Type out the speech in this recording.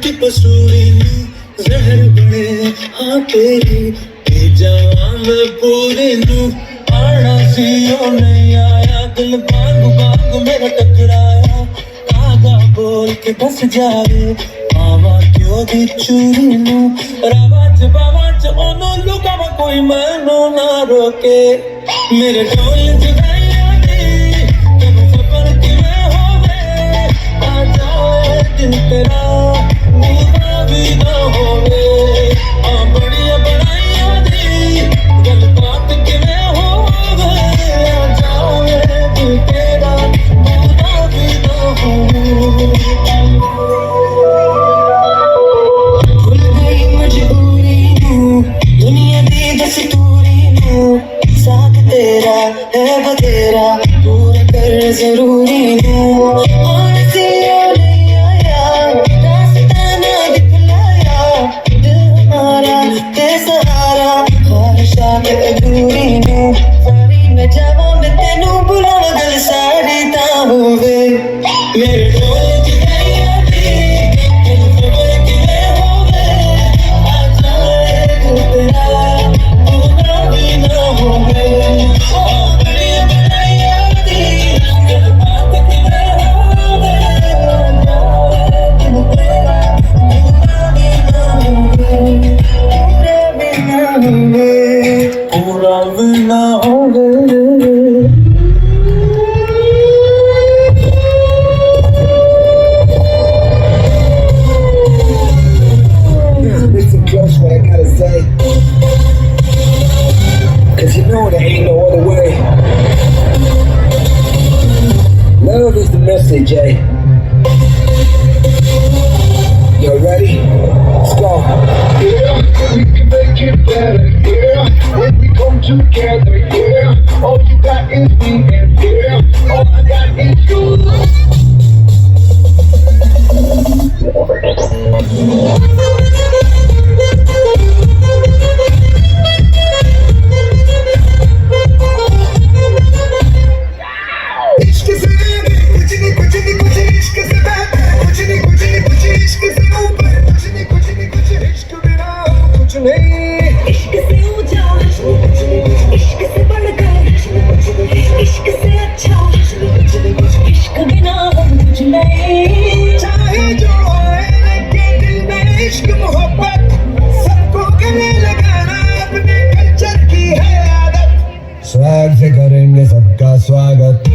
की पसूरी जहर बने हाँ तेरी जान पूरे नू आना सी ओ नहीं आया दिल बांग बांग मेरा टकराया कागा बोल के बस जावे आवा क्यों दी चूरी नू रावाच बावाच ओनो लुकावा कोई मैनू ना रोके मेरे ढोल जुदाइयां दी तैनू खबर किवें होवे आ जाए दिन तेरा बुरा भी ना होवे आ बड़िया बड़ाइयां दी गल बात किवें होवे आ जाए दिन तेरा बुरा भी ना होवे दुनिया दी दस्तूरी नू साथ तेरा है बतेरा पूरा कर जरूरी नू और से नहीं आया रास्ता ना दिखलाया दिल हमारा ते सहारा ख्वाहिशात अधूरी नू सारी मैं जावा मैं तेनू बुलावा गल सारी ता होवे मेरे ढोल जुदाइयां दी तैनू खबर किवें होवे आ जाए दिल तेरा बुरा भी ना होवे आ बड़िया बड़ाइयां दी गल बात किवें होवे आ जाए दिल तेरा बुरा भी ना होवे पूरा भी ना होवे Listen close what I gotta say, cause you know there ain't no other way. Love is the message, eh? You ready? Let's go. Yeah, we can make it better, yeah. When we come together, yeah. All you got is me and yeah. All I got is you. इश्क से कुछ नहीं कुछ नहीं कुछ इश्क से बेहतर कुछ नहीं कुछ नहीं कुछ इश्क से ऊपर कुछ नहीं कुछ नहीं कुछ इश्क बिना कुछ नहीं इश्क से ऊंचा कुछ नहीं इश्क से बढ़कर कुछ नहीं इश्क से अच्छा कुछ नहीं इश्क बिना हम कुछ नहीं चाहे जो आए लगे दिल में इश्क मोहब्बत सबको गले लगाना अपने कल्चर की है आदत स्वैग से करेंगे सबका स्वागत